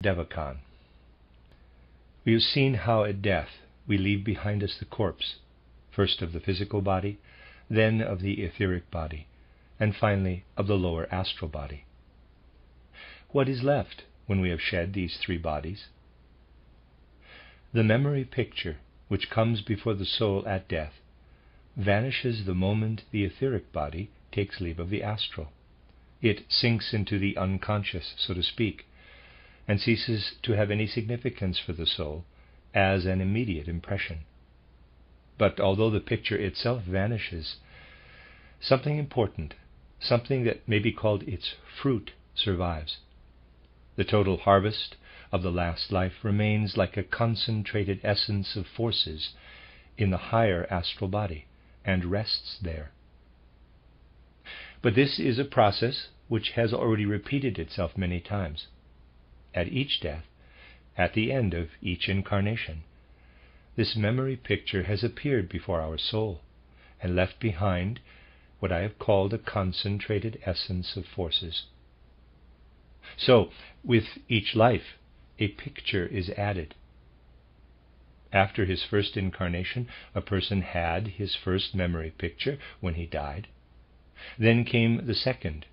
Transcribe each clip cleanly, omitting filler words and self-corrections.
Devachan. We have seen how at death we leave behind us the corpse, first of the physical body, then of the etheric body, and finally of the lower astral body. What is left when we have shed these three bodies? The memory picture, which comes before the soul at death, vanishes the moment the etheric body takes leave of the astral. It sinks into the unconscious, so to speak, and ceases to have any significance for the soul as an immediate impression. But although the picture itself vanishes, something important, something that may be called its fruit, survives. The total harvest of the last life remains like a concentrated essence of forces in the higher astral body and rests there. But this is a process which has already repeated itself many times. At each death, at the end of each incarnation, this memory picture has appeared before our soul and left behind what I have called a concentrated essence of forces. So, with each life, a picture is added. After his first incarnation, a person had his first memory picture when he died. Then came the second,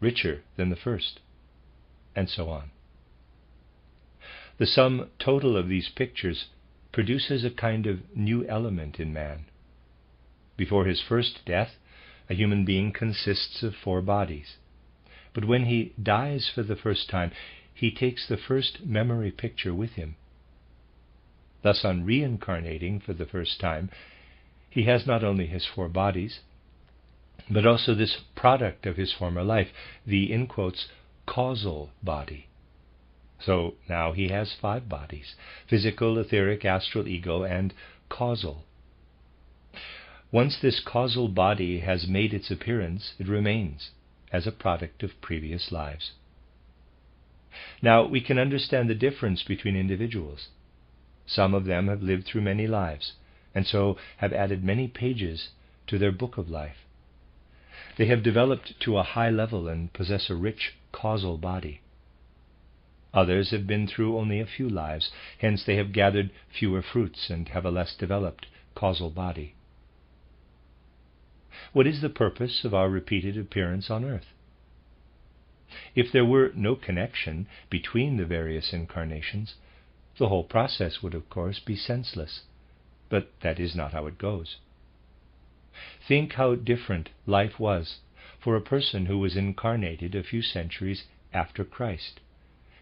richer than the first, and so on. The sum total of these pictures produces a kind of new element in man. Before his first death, a human being consists of 4 bodies. But when he dies for the first time, he takes the first memory picture with him. Thus, on reincarnating for the first time, he has not only his 4 bodies, but also this product of his former life, the, in quotes, causal body. So now he has 5 bodies: physical, etheric, astral, ego, and causal. Once this causal body has made its appearance, it remains as a product of previous lives. Now we can understand the difference between individuals. Some of them have lived through many lives, and so have added many pages to their book of life. They have developed to a high level and possess a rich causal body. Others have been through only a few lives, hence they have gathered fewer fruits and have a less developed causal body. What is the purpose of our repeated appearance on earth? If there were no connection between the various incarnations, the whole process would, of course, be senseless. But that is not how it goes. Think how different life was for a person who was incarnated a few centuries after Christ,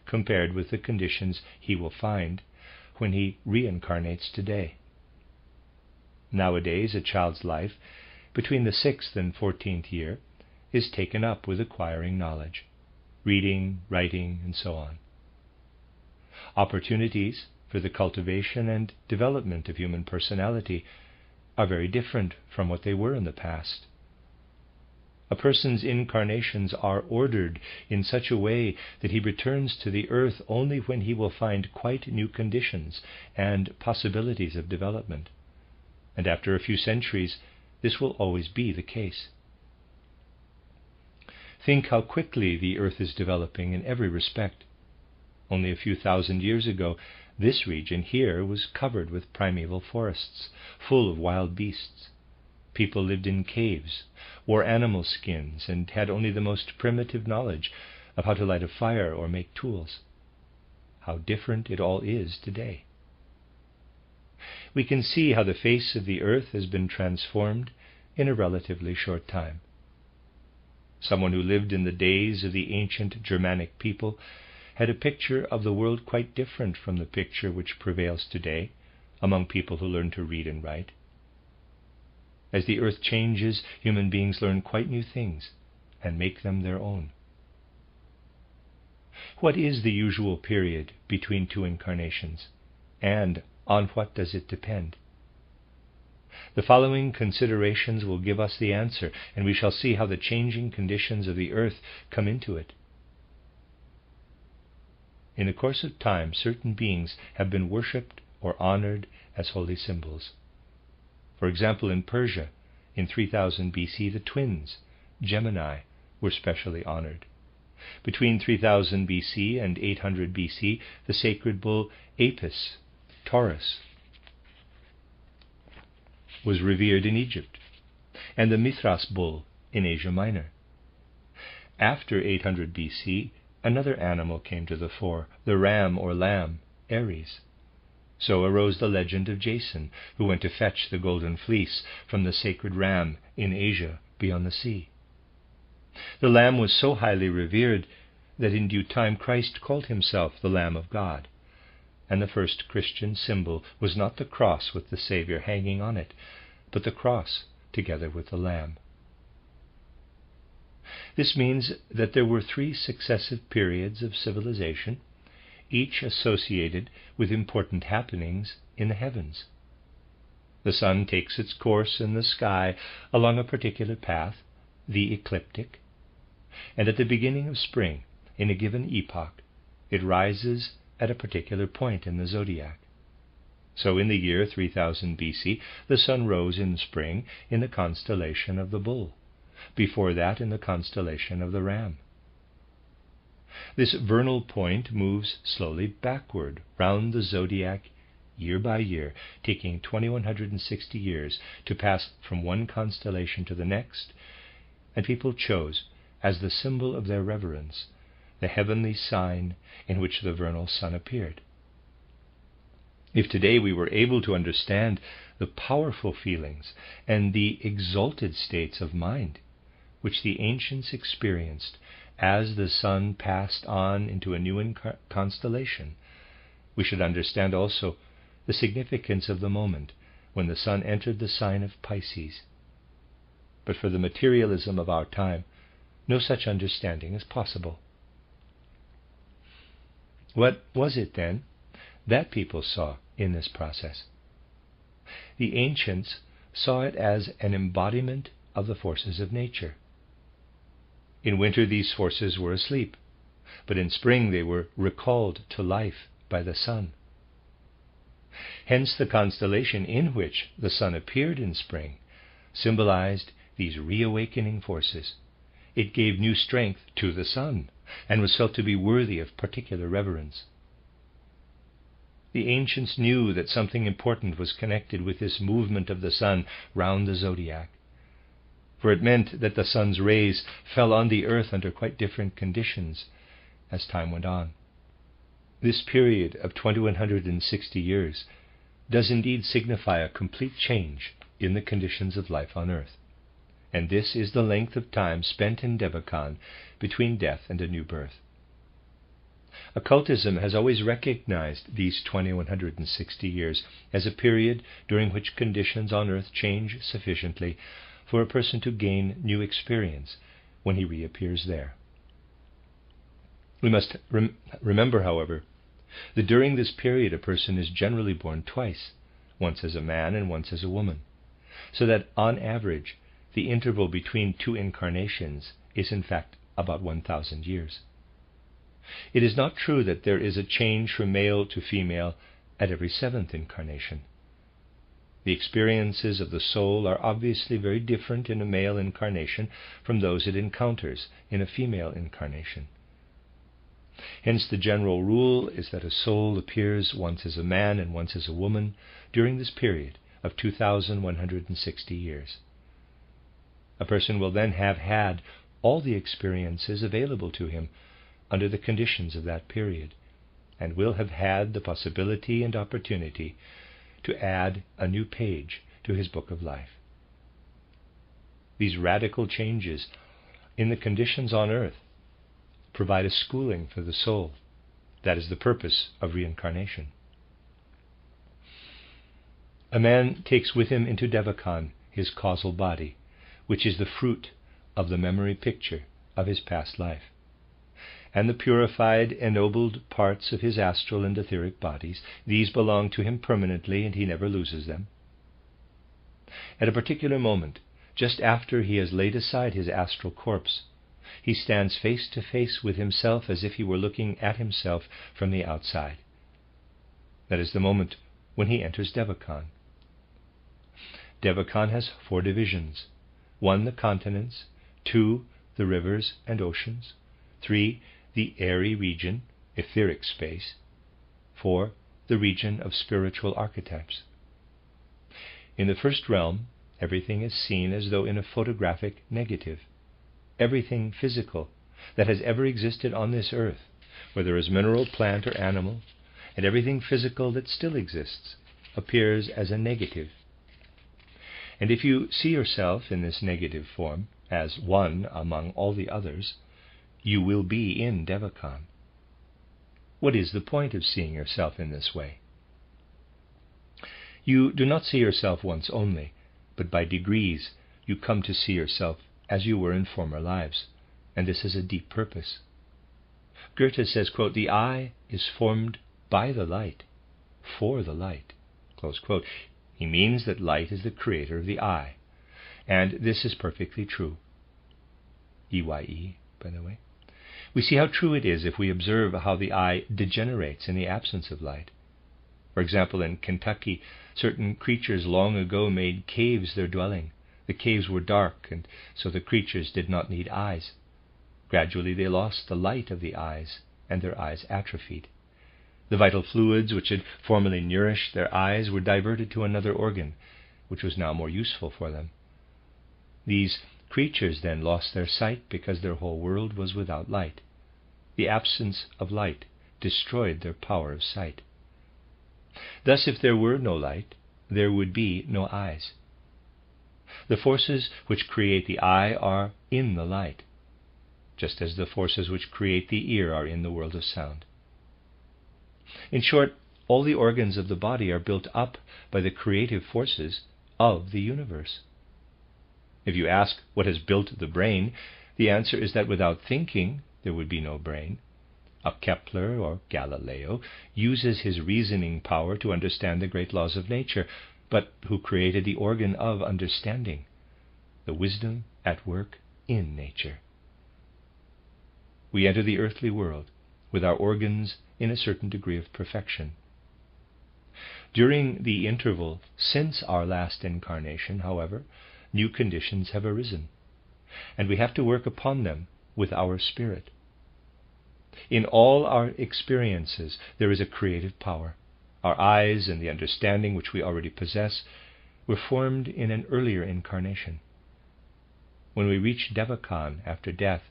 compared with the conditions he will find when he reincarnates today. Nowadays, a child's life, between the 6th and 14th year, is taken up with acquiring knowledge, reading, writing, and so on. Opportunities for the cultivation and development of human personality are very different from what they were in the past. A person's incarnations are ordered in such a way that he returns to the earth only when he will find quite new conditions and possibilities of development. And after a few centuries, this will always be the case. Think how quickly the earth is developing in every respect. Only a few thousand years ago, this region here was covered with primeval forests, full of wild beasts. People lived in caves, wore animal skins, and had only the most primitive knowledge of how to light a fire or make tools. How different it all is today. We can see how the face of the earth has been transformed in a relatively short time. Someone who lived in the days of the ancient Germanic people had a picture of the world quite different from the picture which prevails today among people who learn to read and write. As the earth changes, human beings learn quite new things and make them their own. What is the usual period between 2 incarnations, and on what does it depend? The following considerations will give us the answer, and we shall see how the changing conditions of the earth come into it. In the course of time, certain beings have been worshipped or honored as holy symbols. For example, in Persia, in 3000 BC, the twins, Gemini, were specially honored. Between 3000 BC and 800 BC, the sacred bull Apis, Taurus, was revered in Egypt, and the Mithras bull in Asia Minor. After 800 BC, another animal came to the fore, the ram or lamb, Aries. So arose the legend of Jason, who went to fetch the golden fleece from the sacred ram in Asia beyond the sea. The lamb was so highly revered that in due time Christ called himself the Lamb of God, and the first Christian symbol was not the cross with the Savior hanging on it, but the cross together with the Lamb. This means that there were 3 successive periods of civilization, each associated with important happenings in the heavens. The sun takes its course in the sky along a particular path, the ecliptic, and at the beginning of spring, in a given epoch, it rises at a particular point in the zodiac. So in the year 3000 BC, the sun rose in spring in the constellation of the bull, before that in the constellation of the ram. This vernal point moves slowly backward round the zodiac year by year, taking 2160 years to pass from one constellation to the next, and people chose, as the symbol of their reverence, the heavenly sign in which the vernal sun appeared. If today we were able to understand the powerful feelings and the exalted states of mind which the ancients experienced as the sun passed on into a new constellation, we should understand also the significance of the moment when the sun entered the sign of Pisces. But for the materialism of our time, no such understanding is possible. What was it, then, that people saw in this process? The ancients saw it as an embodiment of the forces of nature. In winter these forces were asleep, but in spring they were recalled to life by the sun. Hence the constellation in which the sun appeared in spring symbolized these reawakening forces. It gave new strength to the sun, and was felt to be worthy of particular reverence. The ancients knew that something important was connected with this movement of the sun round the zodiac, for it meant that the sun's rays fell on the earth under quite different conditions as time went on. This period of 2160 years does indeed signify a complete change in the conditions of life on earth, and this is the length of time spent in Devachan between death and a new birth. Occultism has always recognized these 2160 years as a period during which conditions on earth change sufficiently for a person to gain new experience when he reappears there. We must remember, however, that during this period a person is generally born twice, once as a man and once as a woman, so that on average the interval between 2 incarnations is in fact about 1,000 years. It is not true that there is a change from male to female at every 7th incarnation. The experiences of the soul are obviously very different in a male incarnation from those it encounters in a female incarnation. Hence the general rule is that a soul appears once as a man and once as a woman during this period of 2,160 years. A person will then have had all the experiences available to him under the conditions of that period, and will have had the possibility and opportunity to add a new page to his book of life. These radical changes in the conditions on earth provide a schooling for the soul. That is the purpose of reincarnation. A man takes with him into Devachan his causal body, which is the fruit of the memory picture of his past life. And the purified, ennobled parts of his astral and etheric bodies, these belong to him permanently, and he never loses them. At a particular moment, just after he has laid aside his astral corpse, he stands face to face with himself as if he were looking at himself from the outside. That is the moment when he enters Devachan. Devachan has 4 divisions: 1, the continents; 2, the rivers and oceans; 3. The airy region, etheric space. 4. The region of spiritual archetypes. In the first realm, everything is seen as though in a photographic negative. Everything physical that has ever existed on this earth, whether as mineral, plant, or animal, and everything physical that still exists, appears as a negative. And if you see yourself in this negative form, as one among all the others, you will be in Devachan. What is the point of seeing yourself in this way? You do not see yourself once only, but by degrees you come to see yourself as you were in former lives, and this is a deep purpose. Goethe says, quote, "The eye is formed by the light, for the light." Close quote. He means that light is the creator of the eye, and this is perfectly true. EYE, by the way. We see how true it is if we observe how the eye degenerates in the absence of light. For example, in Kentucky, certain creatures long ago made caves their dwelling. The caves were dark, and so the creatures did not need eyes. Gradually they lost the light of the eyes, and their eyes atrophied. The vital fluids which had formerly nourished their eyes were diverted to another organ, which was now more useful for them. These creatures then lost their sight because their whole world was without light. The absence of light destroyed their power of sight. Thus, if there were no light, there would be no eyes. The forces which create the eye are in the light, just as the forces which create the ear are in the world of sound. In short, all the organs of the body are built up by the creative forces of the universe. If you ask what has built the brain, the answer is that without thinking there would be no brain. A Kepler or Galileo uses his reasoning power to understand the great laws of nature, but who created the organ of understanding, the wisdom at work in nature? We enter the earthly world with our organs in a certain degree of perfection. During the interval since our last incarnation, however, new conditions have arisen, and we have to work upon them with our spirit. In all our experiences there is a creative power. Our eyes and the understanding which we already possess were formed in an earlier incarnation. When we reach Devachan after death,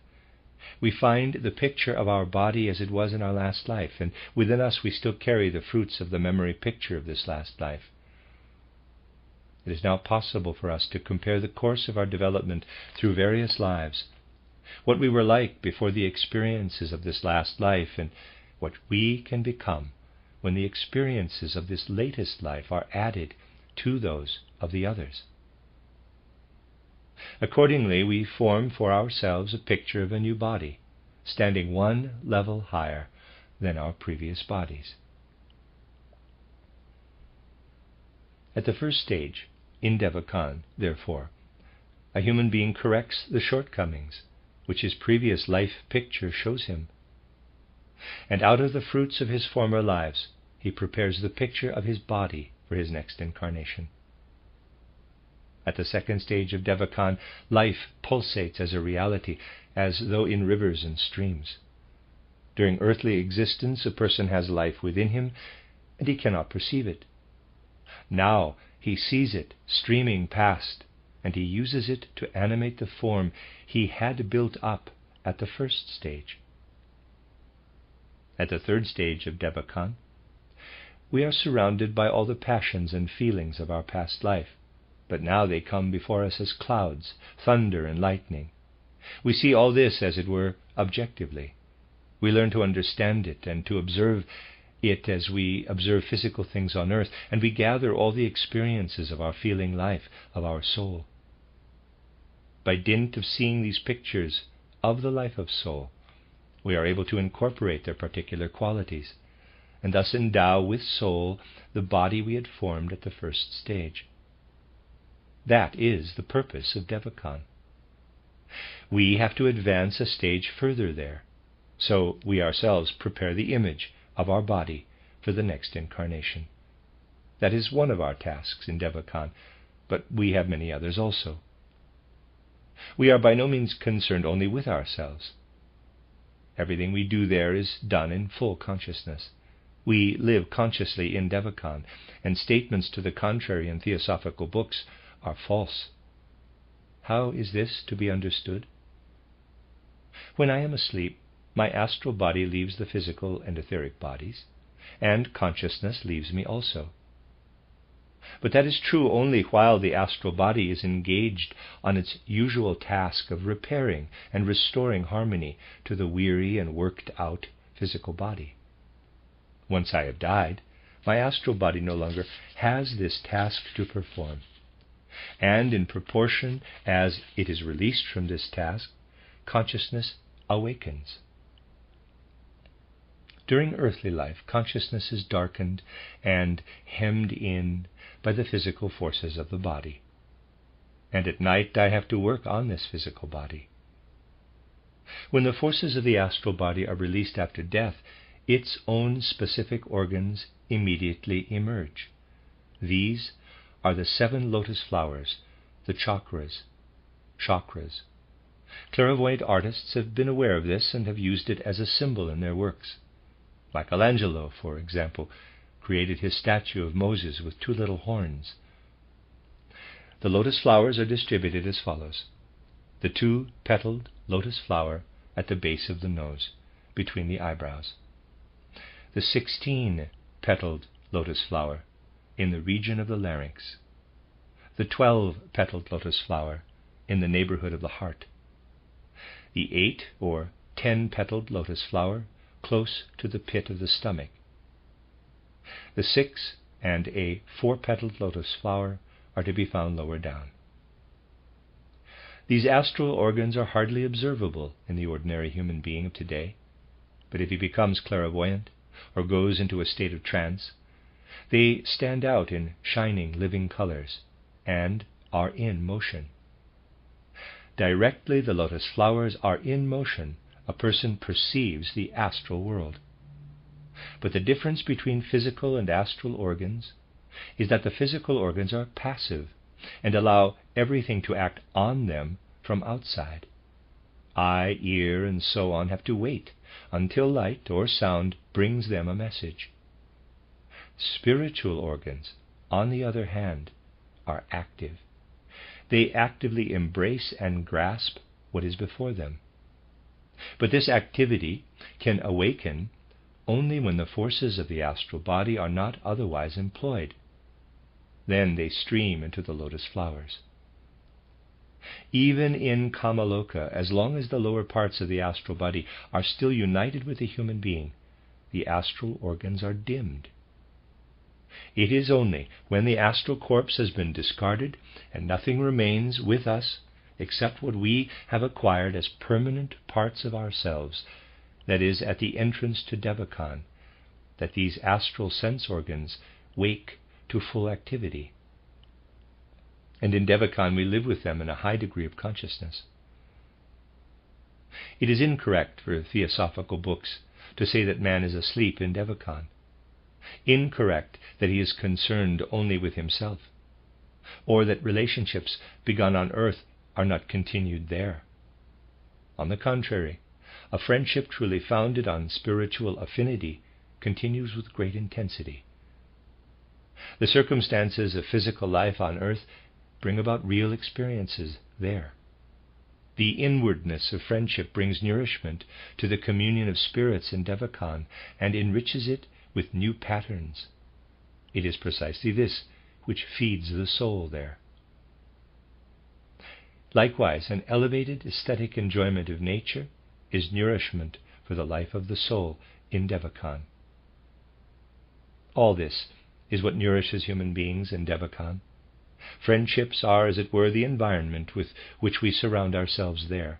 we find the picture of our body as it was in our last life, and within us we still carry the fruits of the memory picture of this last life. It is now possible for us to compare the course of our development through various lives, what we were like before the experiences of this last life, and what we can become when the experiences of this latest life are added to those of the others. Accordingly, we form for ourselves a picture of a new body, standing one level higher than our previous bodies. At the first stage, in Devachan, therefore, a human being corrects the shortcomings which his previous life picture shows him, and out of the fruits of his former lives he prepares the picture of his body for his next incarnation. At the second stage of Devachan, life pulsates as a reality, as though in rivers and streams. During earthly existence, a person has life within him, and he cannot perceive it. Now he sees it streaming past, and he uses it to animate the form he had built up at the first stage. At the third stage of Devachan, we are surrounded by all the passions and feelings of our past life, but now they come before us as clouds, thunder, and lightning. We see all this, as it were, objectively. We learn to understand it and to observe it as we observe physical things on earth, and we gather all the experiences of our feeling life, of our soul. By dint of seeing these pictures of the life of soul, we are able to incorporate their particular qualities, and thus endow with soul the body we had formed at the first stage. That is the purpose of Devachan. We have to advance a stage further there, so we ourselves prepare the image of our body for the next incarnation. That is one of our tasks in Devachan, but we have many others also. We are by no means concerned only with ourselves. Everything we do there is done in full consciousness. We live consciously in Devachan, and statements to the contrary in theosophical books are false. How is this to be understood? When I am asleep, my astral body leaves the physical and etheric bodies, and consciousness leaves me also. But that is true only while the astral body is engaged on its usual task of repairing and restoring harmony to the weary and worked-out physical body. Once I have died, my astral body no longer has this task to perform, and in proportion as it is released from this task, consciousness awakens. During earthly life, consciousness is darkened and hemmed in by the physical forces of the body. And at night I have to work on this physical body. When the forces of the astral body are released after death, its own specific organs immediately emerge. These are the 7 lotus flowers, the chakras. Clairvoyant artists have been aware of this and have used it as a symbol in their works. Michelangelo, for example, created his statue of Moses with 2 little horns. The lotus flowers are distributed as follows: the 2-petaled lotus flower at the base of the nose, between the eyebrows; the 16-petaled lotus flower in the region of the larynx; the 12-petaled lotus flower in the neighborhood of the heart; the 8 or 10-petaled lotus flower close to the pit of the stomach; the 6 and a 4-petaled lotus flower are to be found lower down. These astral organs are hardly observable in the ordinary human being of today, but if he becomes clairvoyant or goes into a state of trance, they stand out in shining living colors and are in motion. Directly the lotus flowers are in motion, a person perceives the astral world. But the difference between physical and astral organs is that the physical organs are passive and allow everything to act on them from outside. Eye, ear, and so on have to wait until light or sound brings them a message. Spiritual organs, on the other hand, are active. They actively embrace and grasp what is before them. But this activity can awaken only when the forces of the astral body are not otherwise employed. Then they stream into the lotus flowers. Even in Kamaloka, as long as the lower parts of the astral body are still united with the human being, the astral organs are dimmed. It is only when the astral corpse has been discarded and nothing remains with us except what we have acquired as permanent parts of ourselves, that is, at the entrance to Devachan, that these astral sense organs wake to full activity. And in Devachan we live with them in a high degree of consciousness. It is incorrect for theosophical books to say that man is asleep in Devachan. Incorrect that he is concerned only with himself, or that relationships begun on earth are not continued there. On the contrary, a friendship truly founded on spiritual affinity continues with great intensity. The circumstances of physical life on earth bring about real experiences there. The inwardness of friendship brings nourishment to the communion of spirits in Devachan and enriches it with new patterns. It is precisely this which feeds the soul there. Likewise, an elevated aesthetic enjoyment of nature is nourishment for the life of the soul in Devachan. All this is what nourishes human beings in Devachan. Friendships are, as it were, the environment with which we surround ourselves there.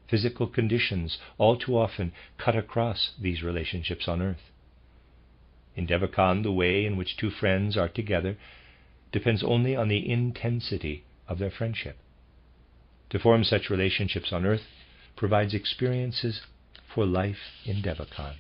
Physical conditions all too often cut across these relationships on earth. In Devachan, the way in which 2 friends are together depends only on the intensity of their friendship. To form such relationships on earth provides experiences for life in Devachan.